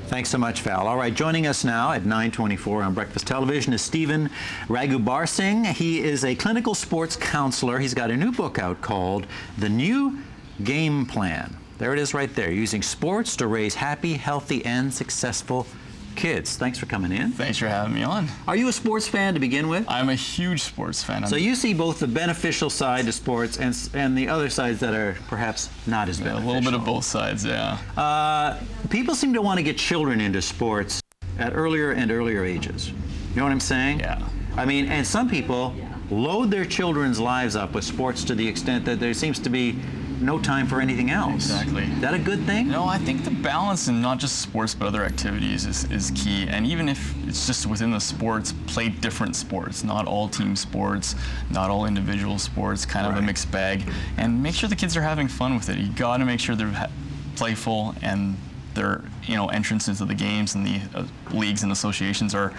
Thanks so much, Val. All right, joining us now at 9:24 on Breakfast Television is Stephen Raghubarsingh. He is a clinical sports counselor. He's got a new book out called The New Game Plan. There it is right there, using sports to raise happy, healthy, and successful kids. Thanks for coming in. Thanks for having me on. Are you a sports fan to begin with? I'm a huge sports fan. So you see both the beneficial side to sports and the other sides that are perhaps not as beneficial. A little bit of both sides, yeah. People seem to want to get children into sports at earlier and earlier ages. You know what I'm saying? Yeah. I mean, and some people load their children's lives up with sports to the extent that there seems to be no time for anything else. Exactly. Is that a good thing? No, I think the balance in not just sports but other activities is key. And even if it's just within the sports, play different sports. Not all team sports, not all individual sports, kind of a mixed bag. And make sure the kids are having fun with it. You got to make sure they're playful and their entrance into the games and the leagues and associations are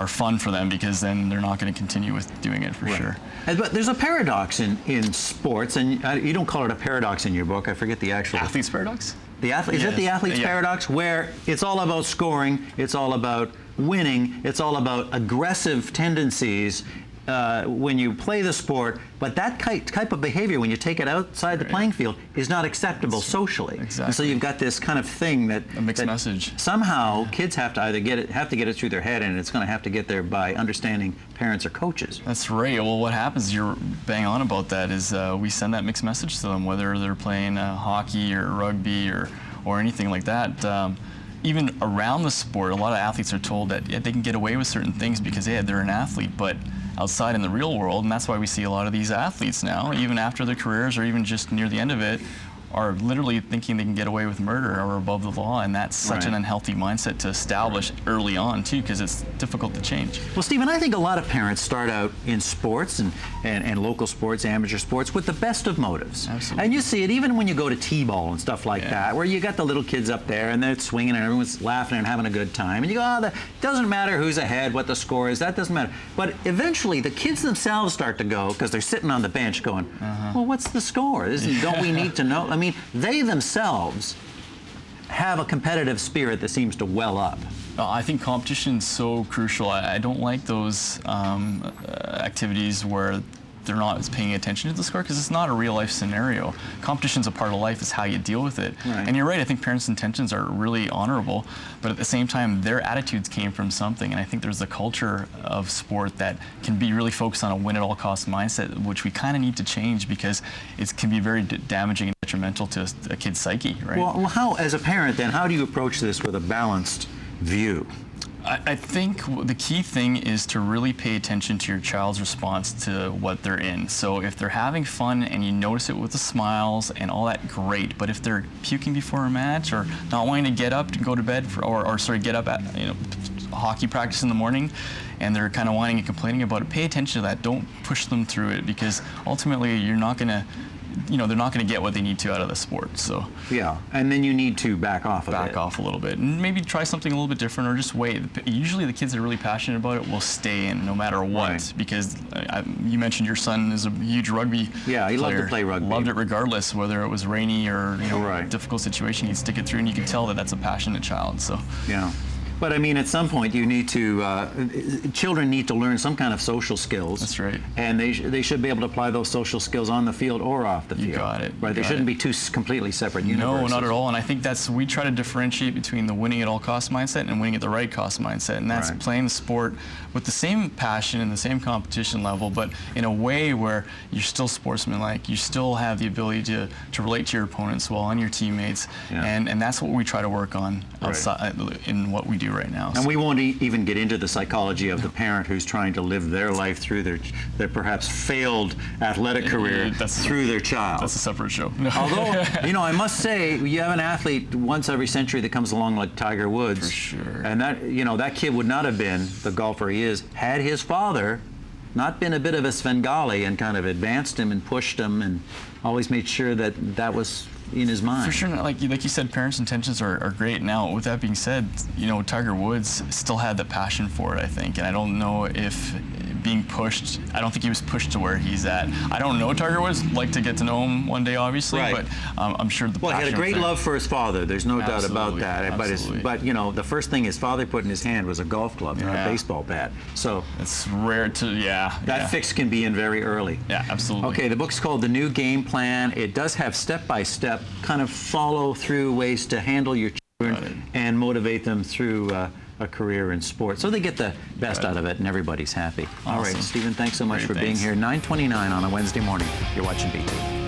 fun for them, because then they're not going to continue with doing it for sure. But there's a paradox in sports, and you don't call it a paradox in your book. I forget the actual. Athlete's paradox? The athlete, is it the athlete's paradox, where it's all about scoring, it's all about winning, it's all about aggressive tendencies when you play the sport, but that type of behavior, when you take it outside the playing field, is not acceptable socially. Exactly. And so you've got this kind of thing that a mixed message. Somehow kids have to either get it through their head, and it's going to have to get there by understanding parents or coaches. That's right. Well, what happens, you're bang on about that, is we send that mixed message to them, whether they're playing hockey or rugby or anything like that. Even around the sport, a lot of athletes are told that they can get away with certain things because they're an athlete, but outside in the real world, and that's why we see a lot of these athletes now, even after their careers or even just near the end of it, are literally thinking they can get away with murder or above the law, and that's such an unhealthy mindset to establish early on too, because it's difficult to change. Well, Stephen, I think a lot of parents start out in sports and local sports, amateur sports, with the best of motives. Absolutely. And you see it even when you go to T-ball and stuff like that, where you got the little kids up there and they're swinging and everyone's laughing and having a good time, and you go, that doesn't matter who's ahead, what the score is, that doesn't matter. But eventually the kids themselves start to go, because they're sitting on the bench going, well, what's the score? Don't we need to know? I mean, they themselves have a competitive spirit that seems to well up. I think competition's so crucial. I don't like those activities where they're not paying attention to the score, because it's not a real life scenario. Competition's a part of life. It's how you deal with it. And you're right, I think parents' intentions are really honorable, but at the same time, their attitudes came from something. And I think there's a culture of sport that can be really focused on a win-at-all-costs mindset, which we kind of need to change, because it can be very damaging and detrimental to a kid's psyche, right? Well, how, as a parent then, how do you approach this with a balanced view? I think the key thing is to really pay attention to your child's response to what they're in. So if they're having fun and you notice it with the smiles and all that, great. But if they're puking before a match, or not wanting to get up to go to bed, or get up at hockey practice in the morning, and they're kind of whining and complaining about it, pay attention to that. Don't push them through it, because ultimately you're not going to they're not going to get what they need to out of the sport. So yeah, and then you need to back off a little bit, and maybe try something a little bit different, or just wait. Usually the kids that are really passionate about it will stay in no matter what, because you mentioned your son is a huge rugby player. He loved to play rugby. Loved it regardless, whether it was rainy or difficult situation. He'd stick it through, and you can tell that that's a passionate child. So yeah. But I mean, at some point, you need to, children need to learn some kind of social skills. That's right. And they should be able to apply those social skills on the field or off the field. You got it. Right? They shouldn't be two completely separate universes. No, not at all. And I think we try to differentiate between the winning at all cost mindset and winning at the right cost mindset. And that's playing the sport with the same passion and the same competition level, but in a way where you're still sportsmanlike. You still have the ability to relate to your opponents well, and your teammates. And that's what we try to work on outside in what we do right now. And we won't even get into the psychology of the parent who's trying to live their life through their perhaps failed athletic career through their child. That's a separate show. Although, I must say, you have an athlete once every century that comes along like Tiger Woods. For sure. And that kid would not have been the golfer he is had his father not been a bit of a Svengali and kind of advanced him and pushed him and always made sure that was in his mind. For sure, like you said, parents' intentions are great. Now, with that being said, Tiger Woods still had the passion for it, I think, and I don't know if being pushed. I don't think he was pushed to where he's at. I don't know Tiger Woods. Like to get to know him one day, obviously, Right. but I'm sure the Well, he had a passion great there- love for his father. There's no doubt about Absolutely, that. absolutely. But you know, the first thing his father put in his hand was a golf club, not a Yeah. baseball bat. So It's rare to, that fix can be in very early. Yeah, absolutely. Okay, the book's called The New Game Plan. It does have step-by-step kind of follow-through ways to handle your children and motivate them through a career in sport, so they get the best out of it and everybody's happy. All right, Awesome. Stephen, thanks so much Great, for being thanks. here. 9:29 on a Wednesday morning. You're watching BT.